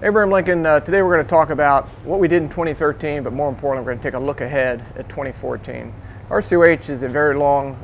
Abraham Lincoln, today we're going to talk about what we did in 2013, but more importantly, we're going to take a look ahead at 2014. RCOH is a very long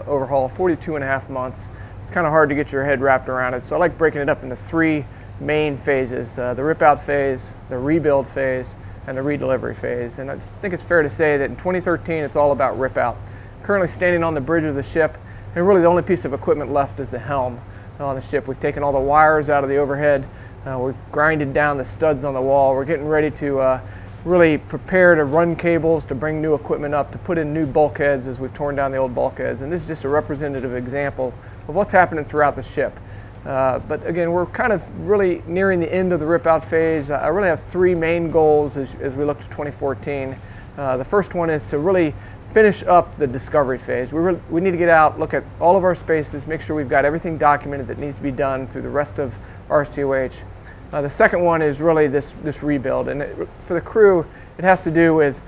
overhaul, 42.5 months. It's kind of hard to get your head wrapped around it, so I like breaking it up into three main phases, the rip-out phase, the rebuild phase, and the redelivery phase. And I think it's fair to say that in 2013, it's all about rip-out. Currently standing on the bridge of the ship, and really the only piece of equipment left is the helm on the ship. We've taken all the wires out of the overhead. We've grinded down the studs on the wall. We're getting ready to really prepare to run cables, to bring new equipment up, to put in new bulkheads as we've torn down the old bulkheads. And this is just a representative example of what's happening throughout the ship. But again, we're kind of really nearing the end of the rip-out phase. I really have three main goals as we look to 2014. The first one is to really finish up the discovery phase. We need to get out, look at all of our spaces, make sure we've got everything documented that needs to be done through the rest of RCOH. The second one is really this rebuild, and for the crew, it has to do with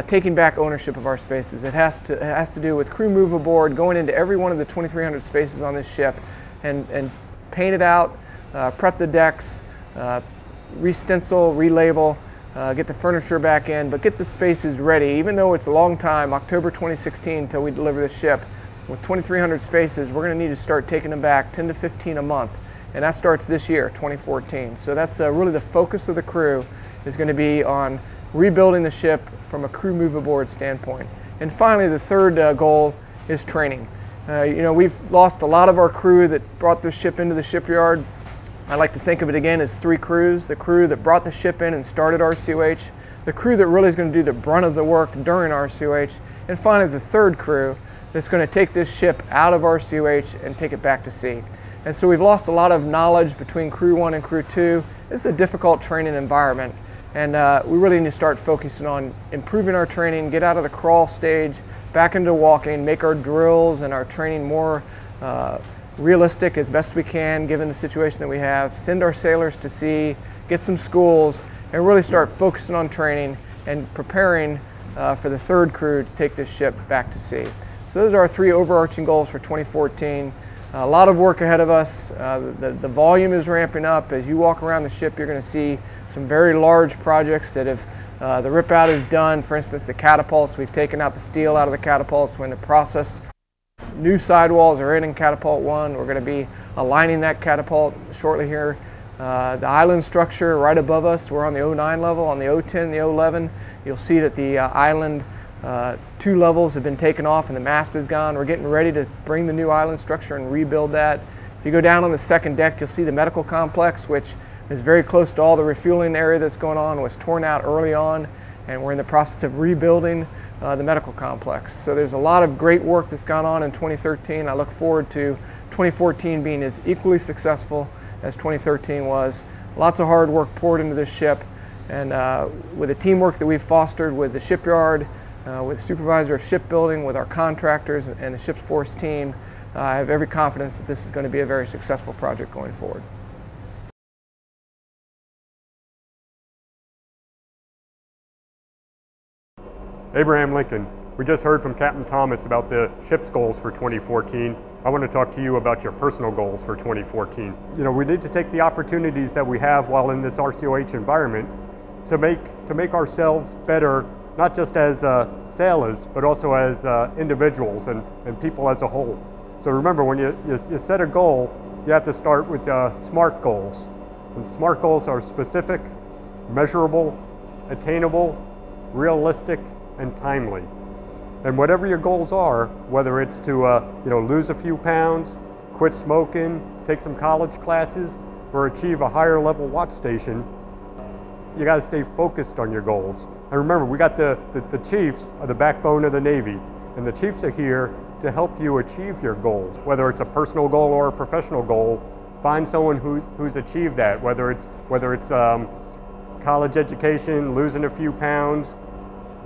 taking back ownership of our spaces. It has to do with crew move aboard, going into every one of the 2,300 spaces on this ship, and paint it out, prep the decks, re-stencil, relabel, get the furniture back in, but get the spaces ready. Even though it's a long time, October 2016 until we deliver the ship, with 2,300 spaces, we're going to need to start taking them back 10 to 15 a month. And that starts this year, 2014. So that's really the focus of the crew is going to be on rebuilding the ship from a crew move aboard standpoint. And finally, the third goal is training. We've lost a lot of our crew that brought this ship into the shipyard. I like to think of it again as three crews: the crew that brought the ship in and started RCOH, the crew that really is going to do the brunt of the work during RCOH, and finally the third crew that's going to take this ship out of RCOH and take it back to sea. And so we've lost a lot of knowledge between Crew 1 and Crew 2. It's a difficult training environment, and we really need to start focusing on improving our training, get out of the crawl stage, back into walking, make our drills and our training more realistic as best we can given the situation that we have, send our sailors to sea, get some schools, and really start focusing on training and preparing for the third crew to take this ship back to sea. So those are our three overarching goals for 2014. A lot of work ahead of us. The volume is ramping up. As you walk around the ship, you're going to see some very large projects that have the rip out is done. For instance, the catapults, we've taken out the steel out of the catapults. We're in the process. New sidewalls are in catapult 1. We're going to be aligning that catapult shortly here. The island structure right above us, we're on the 09 level. On the 010 and the 011, you'll see that the island 2 levels have been taken off and the mast is gone. We're getting ready to bring the new island structure and rebuild that. If you go down on the second deck, you'll see the medical complex, which is very close to all the refueling area that's going on. It was torn out early on, and we're in the process of rebuilding the medical complex. So there's a lot of great work that's gone on in 2013. I look forward to 2014 being as equally successful as 2013 was. Lots of hard work poured into this ship, and with the teamwork that we've fostered with the shipyard, with the supervisor of shipbuilding, with our contractors and the ship's force team, I have every confidence that this is going to be a very successful project going forward. Abraham Lincoln, we just heard from Captain Thomas about the ship's goals for 2014. I want to talk to you about your personal goals for 2014. We need to take the opportunities that we have while in this RCOH environment to make ourselves better, not just as sailors, but also as individuals and people as a whole. So remember, when you set a goal, you have to start with SMART goals. And SMART goals are specific, measurable, attainable, realistic, and timely. And whatever your goals are, whether it's to lose a few pounds, quit smoking, take some college classes, or achieve a higher level watch station, you got to stay focused on your goals. And remember, we got the chiefs are the backbone of the Navy, and the chiefs are here to help you achieve your goals. Whether it's a personal goal or a professional goal, find someone who's achieved that. Whether it's college education, losing a few pounds,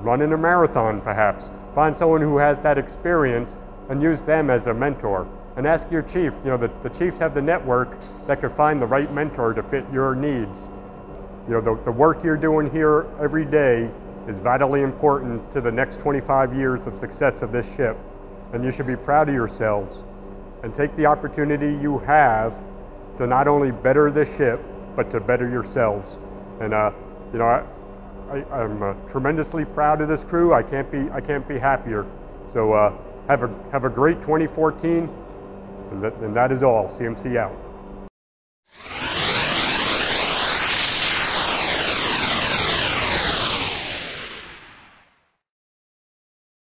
running a marathon perhaps. Find someone who has that experience and use them as a mentor. And ask your chief. The chiefs have the network that could find the right mentor to fit your needs. The work you're doing here every day is vitally important to the next 25 years of success of this ship. And you should be proud of yourselves and take the opportunity you have to not only better this ship, but to better yourselves. And you know, I'm tremendously proud of this crew. I can't be happier. So have a great 2014, and that is all. CMC out.